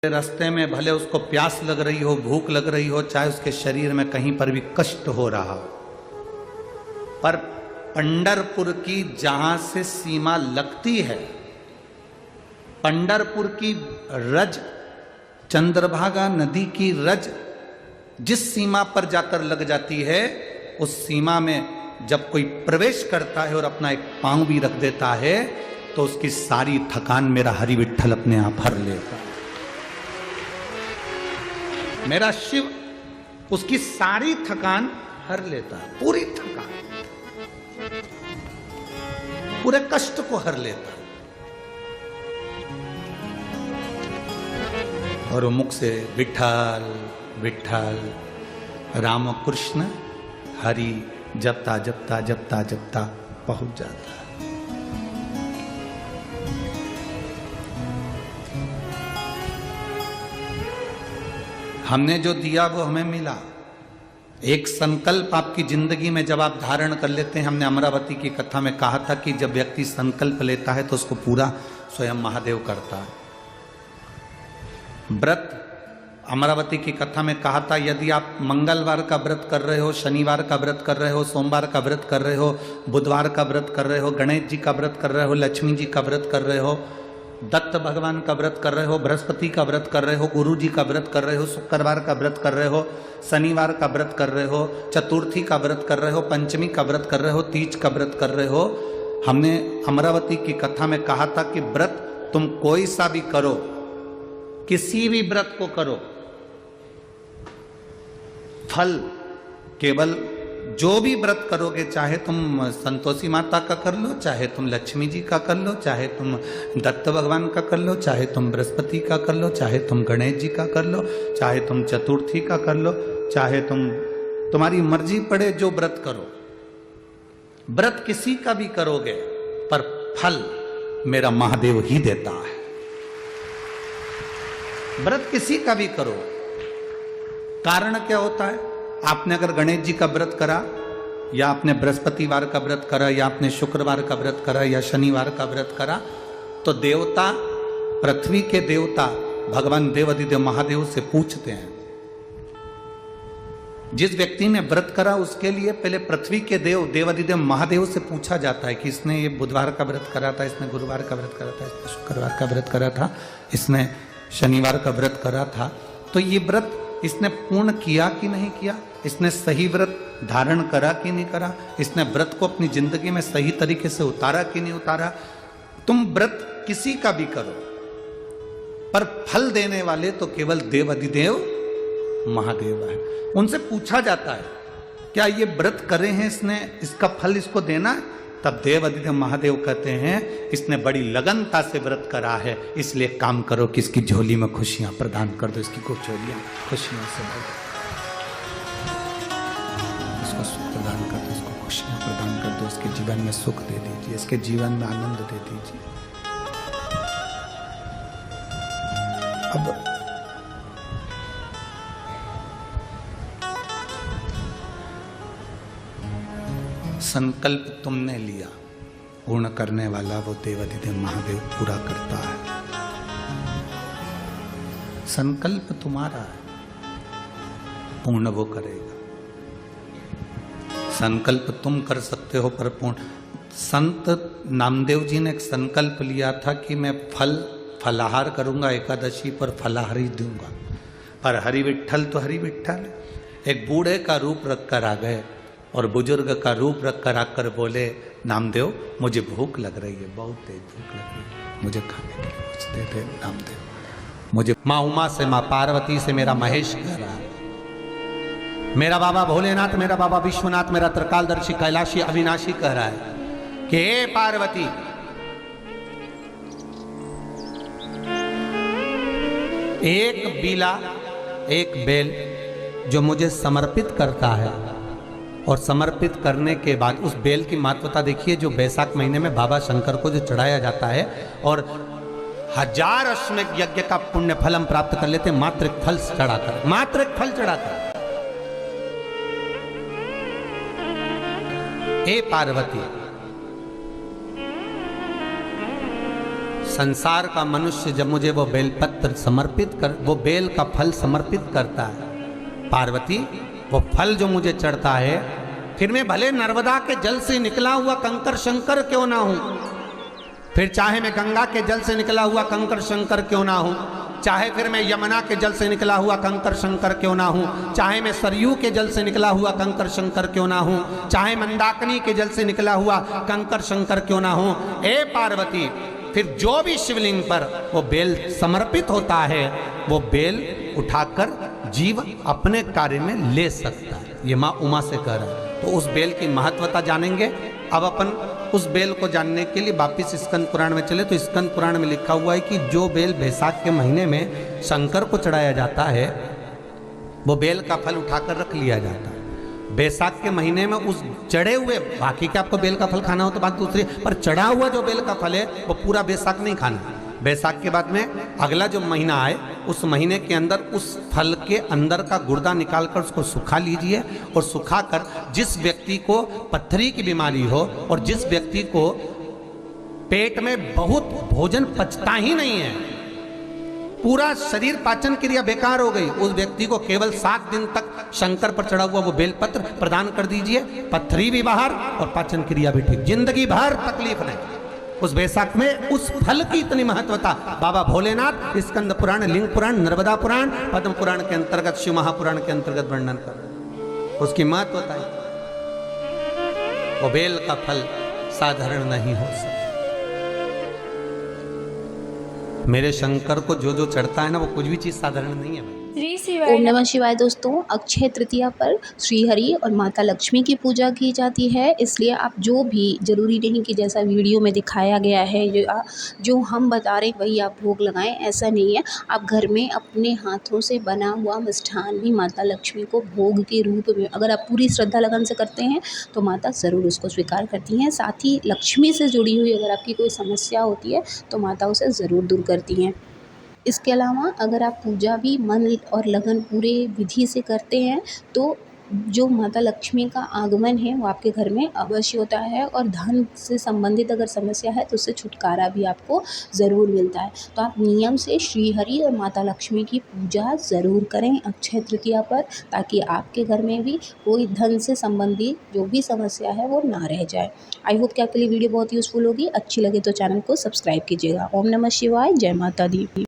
रास्ते में भले उसको प्यास लग रही हो, भूख लग रही हो, चाहे उसके शरीर में कहीं पर भी कष्ट हो रहा हो, पर पंढरपुर की जहां से सीमा लगती है, पंढरपुर की रज, चंद्रभागा नदी की रज जिस सीमा पर जाकर लग जाती है, उस सीमा में जब कोई प्रवेश करता है और अपना एक पांव भी रख देता है तो उसकी सारी थकान मेरा हरि विठ्ठल अपने आप भर लेता है। मेरा शिव उसकी सारी थकान हर लेता है, पूरी थकान, पूरे कष्ट को हर लेता है। और वो मुख से विठ्ठल विठ्ठल राम कृष्ण हरि जपता जपता जपता जपता पहुंच जाता है। हमने जो दिया वो हमें मिला। एक संकल्प आपकी जिंदगी में जब आप धारण कर लेते हैं, हमने अमरावती की कथा में कहा था कि जब व्यक्ति संकल्प लेता है तो उसको पूरा स्वयं महादेव करता है। व्रत अमरावती की कथा में कहा था, यदि आप मंगलवार का व्रत कर रहे हो, शनिवार का व्रत कर रहे हो, सोमवार का व्रत कर रहे हो, बुधवार का व्रत कर रहे हो, गणेश जी का व्रत कर रहे हो, लक्ष्मी जी का व्रत कर रहे हो, दत्त भगवान का व्रत कर रहे हो, बृहस्पति का व्रत कर रहे हो, गुरु जी का व्रत कर रहे हो, शुक्रवार का व्रत कर रहे हो, शनिवार का व्रत कर रहे हो, चतुर्थी का व्रत कर रहे हो, पंचमी का व्रत कर रहे हो, तीज का व्रत कर रहे हो। हमने अमरावती की कथा में कहा था कि व्रत तुम कोई सा भी करो, किसी भी व्रत को करो, फल केवल जो भी व्रत करोगे, चाहे तुम संतोषी माता का कर लो, चाहे तुम लक्ष्मी जी का कर लो, चाहे तुम दत्त भगवान का कर लो, चाहे तुम बृहस्पति का कर लो, चाहे तुम गणेश जी का कर लो, चाहे तुम चतुर्थी का कर लो, चाहे तुम्हारी मर्जी पड़े जो व्रत करो। व्रत किसी का भी करोगे पर फल मेरा महादेव ही देता है। व्रत किसी का भी करो, कारण क्या होता है? आपने अगर गणेश जी का व्रत करा, या आपने बृहस्पतिवार का व्रत करा, या आपने शुक्रवार का व्रत करा, या शनिवार का व्रत करा, तो देवता, पृथ्वी के देवता भगवान देवाधिदेव महादेव से पूछते हैं। जिस व्यक्ति ने व्रत करा उसके लिए पहले पृथ्वी के देव देवाधिदेव महादेव से पूछा जाता है कि इसने ये बुधवार का व्रत करा था, इसने गुरुवार का व्रत करा था, इसने शुक्रवार का व्रत करा था, इसने शनिवार का व्रत करा था, तो ये व्रत इसने पूर्ण किया कि नहीं किया, इसने सही व्रत धारण करा कि नहीं करा, इसने व्रत को अपनी जिंदगी में सही तरीके से उतारा कि नहीं उतारा। तुम व्रत किसी का भी करो, पर फल देने वाले तो केवल देव अधिदेव महादेव है। उनसे पूछा जाता है क्या ये व्रत करे हैं इसने, इसका फल इसको देना है? तब देव अधिदेव महादेव कहते हैं इसने बड़ी लगनता से व्रत करा है, इसलिए काम करो कि इसकी झोली में खुशियां प्रदान कर दो, इसकी कुछ झोलियां खुशियों से भर दो, इसको सुख प्रदान कर दो, इसको खुशियां प्रदान कर दो, इसके जीवन में सुख दे दीजिए, इसके जीवन में आनंद दे दीजिए। अब संकल्प तुमने लिया, पूर्ण करने वाला वो देवाधिदेव महादेव पूरा करता है। संकल्प तुम्हारा है, पूर्ण वो करेगा। संकल्प तुम कर सकते हो पर पूर्ण। संत नामदेव जी ने एक संकल्प लिया था कि मैं फलाहार करूंगा, एकादशी पर फलाहारी दूंगा, पर हरि विठ्ठल तो हरि विठ्ठल। एक बूढ़े का रूप रखकर आ गए और बुजुर्ग का रूप रख कर आकर बोले, नामदेव मुझे भूख लग रही है, बहुत तेज भूख लग रही है, मुझे खाने के लिए कुछ दे दे नामदेव। मुझे माँ उमा से, माँ पार्वती से मेरा महेश कह रहा है, मेरा बाबा भोलेनाथ, मेरा बाबा विश्वनाथ, मेरा त्रिकालदर्शी कैलाशी अविनाशी कह रहा है कि हे पार्वती, एक बीला, एक बेल जो मुझे समर्पित करता है, और समर्पित करने के बाद उस बेल की महत्वता देखिए, जो बैसाख महीने में बाबा शंकर को जो चढ़ाया जाता है, और 1000 अश्वमेध यज्ञ का पुण्य फल हम प्राप्त कर लेते हैं मात्र एक फल चढ़ाकर, मात्र एक फल चढ़ाकर। हे पार्वती, संसार का मनुष्य जब मुझे वो बेलपत्र समर्पित कर, वो बेल का फल समर्पित करता है, पार्वती वो फल जो मुझे चढ़ता है, फिर मैं भले नर्मदा के जल से निकला हुआ कंकर शंकर क्यों ना हूं, फिर चाहे मैं गंगा के जल से निकला हुआ कंकर शंकर क्यों ना हूं, चाहे फिर मैं यमुना के जल से निकला हुआ कंकर शंकर क्यों ना हूं, चाहे मैं सरयू के जल से निकला हुआ कंकर शंकर क्यों ना हूं, चाहे मंदाकिनी के जल से निकला हुआ कंकर शंकर क्यों ना हूं, ए पार्वती फिर जो भी शिवलिंग पर वो बेल समर्पित होता है वो बेल उठाकर जीव अपने कार्य में ले सकता है। ये माँ उमा से कह रहा है। तो उस बेल की महत्वता जानेंगे। अब अपन उस बेल को जानने के लिए वापिस स्कंद पुराण में चले तो स्कंद पुराण में लिखा हुआ है कि जो बेल बैसाख के महीने में शंकर को चढ़ाया जाता है वो बेल का फल उठाकर रख लिया जाता है। बैसाख के महीने में उस चढ़े हुए, बाकी के आपको बेल का फल खाना हो तो बात दूसरी, पर चढ़ा हुआ जो बेल का फल है वो पूरा बैसाख नहीं खाना। बैसाख के बाद में अगला जो महीना आए उस महीने के अंदर उस फल के अंदर का गुर्दा निकालकर उसको सुखा लीजिए और सुखाकर जिस व्यक्ति को पत्थरी की बीमारी हो और जिस व्यक्ति को पेट में बहुत भोजन पचता ही नहीं है, पूरा शरीर पाचन क्रिया बेकार हो गई, उस व्यक्ति को केवल 7 दिन तक शंकर पर चढ़ा हुआ वो बेलपत्र प्रदान कर दीजिए। पत्थरी भी बाहर और पाचन क्रिया भी ठीक, जिंदगी भर तकलीफ नहीं। उस बैसाख में उस फल की इतनी महत्वता बाबा भोलेनाथ स्कंद पुराण, लिंग पुराण, नर्मदा पुराण, पद्म पुराण के अंतर्गत, शिव महापुराण के अंतर्गत वर्णन कर उसकी महत्वता है। वो बेल का फल साधारण नहीं हो सकता। मेरे शंकर को जो जो चढ़ता है ना वो कुछ भी चीज साधारण नहीं है भाई। ओम नमः शिवाय। दोस्तों, अक्षय तृतीया पर श्रीहरि और माता लक्ष्मी की पूजा की जाती है, इसलिए आप जो भी, जरूरी नहीं कि जैसा वीडियो में दिखाया गया है जो हम बता रहे हैं वही आप भोग लगाएं, ऐसा नहीं है। आप घर में अपने हाथों से बना हुआ मिष्ठान भी माता लक्ष्मी को भोग के रूप में, अगर आप पूरी श्रद्धा लगन से करते हैं तो माता ज़रूर उसको स्वीकार करती हैं। साथ ही लक्ष्मी से जुड़ी हुई अगर आपकी कोई समस्या होती है तो माता उसे ज़रूर दूर करती हैं। इसके अलावा अगर आप पूजा भी मन और लगन पूरे विधि से करते हैं तो जो माता लक्ष्मी का आगमन है वो आपके घर में अवश्य होता है और धन से संबंधित अगर समस्या है तो उससे छुटकारा भी आपको ज़रूर मिलता है। तो आप नियम से श्रीहरि और माता लक्ष्मी की पूजा ज़रूर करें अक्षय तृतीया पर, ताकि आपके घर में भी कोई धन से संबंधित जो भी समस्या है वो ना रह जाए। आई होप कि आपके लिए वीडियो बहुत यूज़फुल होगी। अच्छी लगे तो चैनल को सब्सक्राइब कीजिएगा। ओम नमः शिवाय। जय माता दी।